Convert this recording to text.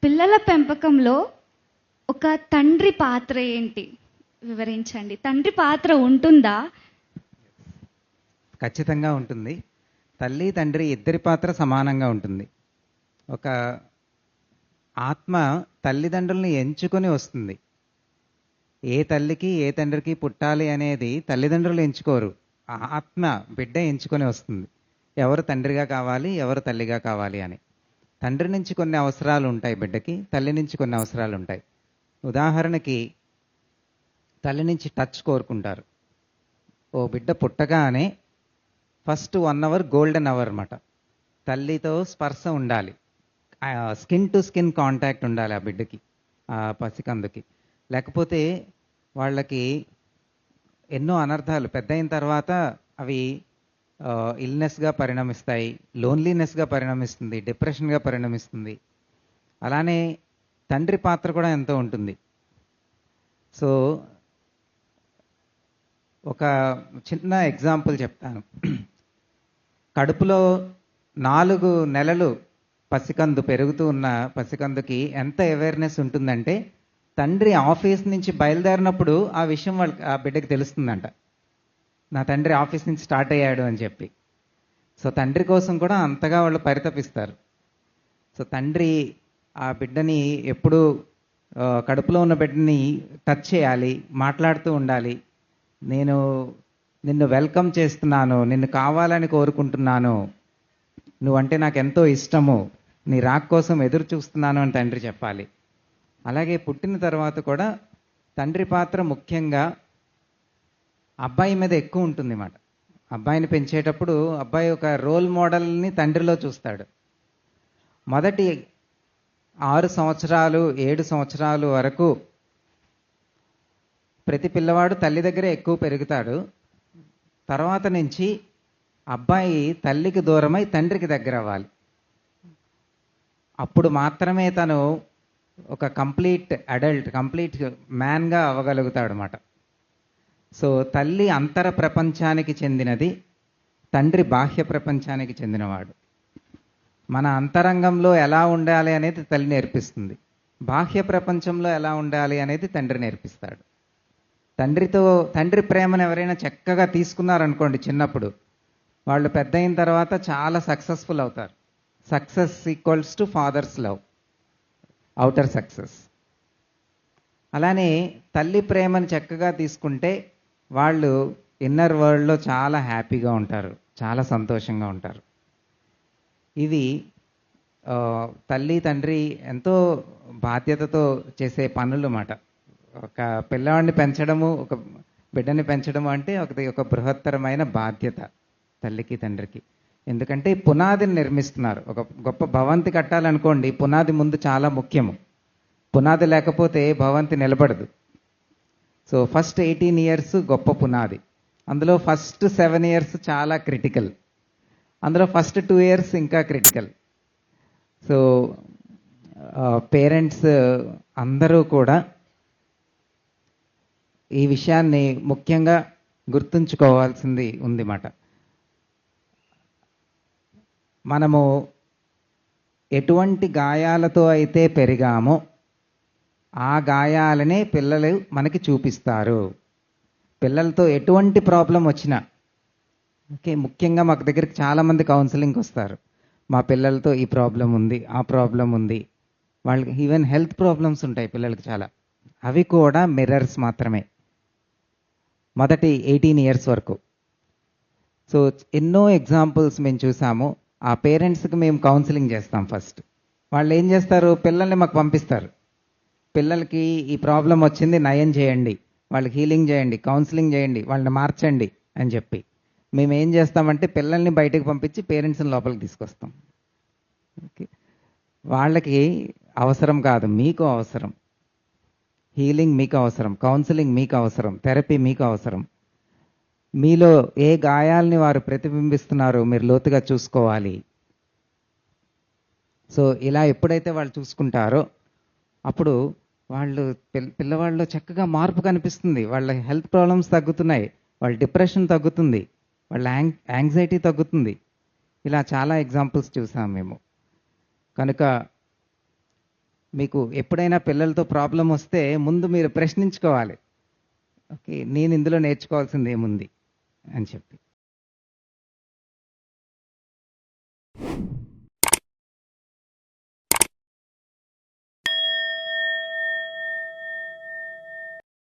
పిల్లల పెంపకంలో ఒక తండ్రి పాత్ర ఏంటి వివరించండి. తండ్రి పాత్ర ఉంటుందా? ఖచ్చితంగా ఉంటుంది. తల్లి తండ్రి ఇద్దరి పాత్ర సమానంగా ఉంటుంది. ఒక ఆత్మ తల్లిదండ్రుల్ని ఎంచుకొని వస్తుంది. ఏ తల్లికి ఏ తండ్రికి పుట్టాలి అనేది తల్లిదండ్రులు ఎంచుకోరు, ఆ ఆత్మ బిడ్డ ఎంచుకొని వస్తుంది. ఎవరు తండ్రిగా కావాలి, ఎవరు తల్లిగా కావాలి అని. తండ్రి నుంచి కొన్ని అవసరాలు ఉంటాయి బిడ్డకి, తల్లి నుంచి కొన్ని అవసరాలు ఉంటాయి. ఉదాహరణకి తల్లి నుంచి టచ్ కోరుకుంటారు. ఓ బిడ్డ పుట్టగానే ఫస్ట్ 1 అవర్ గోల్డెన్ అవర్ అన్నమాట. తల్లితో స్పర్శ ఉండాలి, స్కిన్ టు స్కిన్ కాంటాక్ట్ ఉండాలి ఆ బిడ్డకి, ఆ పసికందుకి. లేకపోతే వాళ్ళకి ఎన్నో అనర్థాలు పెద్ద అయిన తర్వాత అవి ఇల్నెస్గా పరిణమిస్తాయి, లోన్లీనెస్గా పరిణమిస్తుంది, డిప్రెషన్గా పరిణమిస్తుంది. అలానే తండ్రి పాత్ర కూడా ఎంతో ఉంటుంది. సో ఒక చిన్న ఎగ్జాంపుల్ చెప్తాను. కడుపులో 4 నెలలు పసికందు పెరుగుతూ ఉన్న పసికందుకి ఎంత అవేర్నెస్ ఉంటుందంటే, తండ్రి ఆఫీస్ నుంచి బయలుదేరినప్పుడు ఆ విషయం వాళ్ళకి, ఆ బిడ్డకి తెలుస్తుందంట, నా తండ్రి ఆఫీస్ నుంచి స్టార్ట్ అయ్యాడు అని చెప్పి. సో తండ్రి కోసం కూడా అంతగా వాళ్ళు పరితపిస్తారు. సో తండ్రి ఆ బిడ్డని ఎప్పుడు కడుపులో ఉన్న బిడ్డని టచ్ చేయాలి, మాట్లాడుతూ ఉండాలి. నేను నిన్ను వెల్కమ్ చేస్తున్నాను, నిన్ను కావాలని కోరుకుంటున్నాను, నువ్వంటే నాకు ఎంతో ఇష్టము, నీ రాక్ కోసం ఎదురు చూస్తున్నాను అని తండ్రి చెప్పాలి. అలాగే పుట్టిన తర్వాత కూడా తండ్రి పాత్ర ముఖ్యంగా అబ్బాయి మీద ఎక్కువ ఉంటుంది అన్నమాట. అబ్బాయిని పెంచేటప్పుడు అబ్బాయి ఒక రోల్ మోడల్ని తండ్రిలో చూస్తాడు. మొదటి 6 సంవత్సరాలు 7 సంవత్సరాలు వరకు ప్రతి పిల్లవాడు తల్లి దగ్గరే ఎక్కువ పెరుగుతాడు. తర్వాత నుంచి అబ్బాయి తల్లికి దూరమై తండ్రికి దగ్గర అవ్వాలి. అప్పుడు మాత్రమే తను ఒక కంప్లీట్ అడల్ట్, కంప్లీట్ మ్యాన్గా అవ్వగలుగుతాడు అన్నమాట. సో తల్లి అంతర ప్రపంచానికి చెందినది, తండ్రి బాహ్య ప్రపంచానికి చెందినవాడు. మన అంతరంగంలో ఎలా ఉండాలి అనేది తల్లి నేర్పిస్తుంది, బాహ్య ప్రపంచంలో ఎలా ఉండాలి అనేది తండ్రి నేర్పిస్తాడు. తండ్రి ప్రేమను ఎవరైనా చక్కగా తీసుకున్నారనుకోండి చిన్నప్పుడు, వాళ్ళు పెద్ద అయిన తర్వాత చాలా సక్సెస్ఫుల్ అవుతారు. Success equals to fathers love, outer success. అలానే తల్లి ప్రేమను చక్కగా తీసుకుంటే వాళ్ళు ఇన్నర్ వరల్డ్లో చాలా హ్యాపీగా ఉంటారు, చాలా సంతోషంగా ఉంటారు. ఇది తల్లి తండ్రి ఎంతో బాధ్యతతో చేసే పనులు అన్నమాట. ఒక పిల్లవాడిని పెంచడము, ఒక బిడ్డని పెంచడము అంటే ఒక బృహత్తరమైన బాధ్యత తల్లికి తండ్రికి. ఎందుకంటే పునాదిని నిర్మిస్తున్నారు. ఒక గొప్ప భవంతి కట్టాలనుకోండి, పునాది ముందు చాలా ముఖ్యము. పునాది లేకపోతే భవంతి నిలబడదు. సో ఫస్ట్ 18 ఇయర్స్ గొప్ప పునాది, అందులో ఫస్ట్ 7 ఇయర్స్ చాలా క్రిటికల్, అందులో ఫస్ట్ 2 ఇయర్స్ ఇంకా క్రిటికల్. సో పేరెంట్స్ అందరూ కూడా ఈ విషయాన్ని ముఖ్యంగా గుర్తుంచుకోవాల్సింది ఉంది మాట. మనము ఎటువంటి గాయాలతో అయితే పెరిగామో ఆ గాయాలనే పిల్లలు మనకి చూపిస్తారు. పిల్లలతో ఎటువంటి ప్రాబ్లం వచ్చినా, ఓకే, ముఖ్యంగా మాకు దగ్గరికి చాలామంది కౌన్సిలింగ్కి వస్తారు, మా పిల్లలతో ఈ ప్రాబ్లం ఉంది, ఆ ప్రాబ్లం ఉంది. వాళ్ళకి ఈవెన్ హెల్త్ ప్రాబ్లమ్స్ ఉంటాయి పిల్లలకి చాలా, అవి కూడా మిర్రర్స్ మాత్రమే మొదటి 18 ఇయర్స్ వరకు. సో ఎన్నో ఎగ్జాంపుల్స్ మేము చూసాము. ఆ పేరెంట్స్కి మేము కౌన్సిలింగ్ చేస్తాం ఫస్ట్. వాళ్ళు ఏం చేస్తారు, పిల్లల్ని మాకు పంపిస్తారు, పిల్లలకి ఈ ప్రాబ్లం వచ్చింది, నయం చేయండి, వాళ్ళకి హీలింగ్ చేయండి, కౌన్సిలింగ్ చేయండి, వాళ్ళని మార్చండి అని చెప్పి. మేము ఏం చేస్తామంటే పిల్లల్ని బయటకు పంపించి పేరెంట్స్ని లోపలికి తీసుకొస్తాం. ఓకే, వాళ్ళకి అవసరం కాదు, మీకు అవసరం. హీలింగ్ మీకు అవసరం, కౌన్సిలింగ్ మీకు అవసరం, థెరపీ మీకు అవసరం. మీలో ఏ గాయాల్ని వారు ప్రతిబింబిస్తున్నారో మీరు లోతుగా చూసుకోవాలి. సో ఇలా ఎప్పుడైతే వాళ్ళు చూసుకుంటారో అప్పుడు వాళ్ళు పిల్లవాళ్ళలో చక్కగా మార్పు కనిపిస్తుంది. వాళ్ళ హెల్త్ ప్రాబ్లమ్స్ తగ్గుతున్నాయి, వాళ్ళ డిప్రెషన్ తగ్గుతుంది, వాళ్ళ యాంగ్జైటీ తగ్గుతుంది. ఇలా చాలా ఎగ్జాంపుల్స్ చూసాం మేము. కనుక మీకు ఎప్పుడైనా పిల్లలతో ప్రాబ్లం వస్తే ముందు మీరు ప్రశ్నించుకోవాలి, ఓకే నేను ఇందులో నేర్చుకోవాల్సింది ఏముంది అని చెప్పి.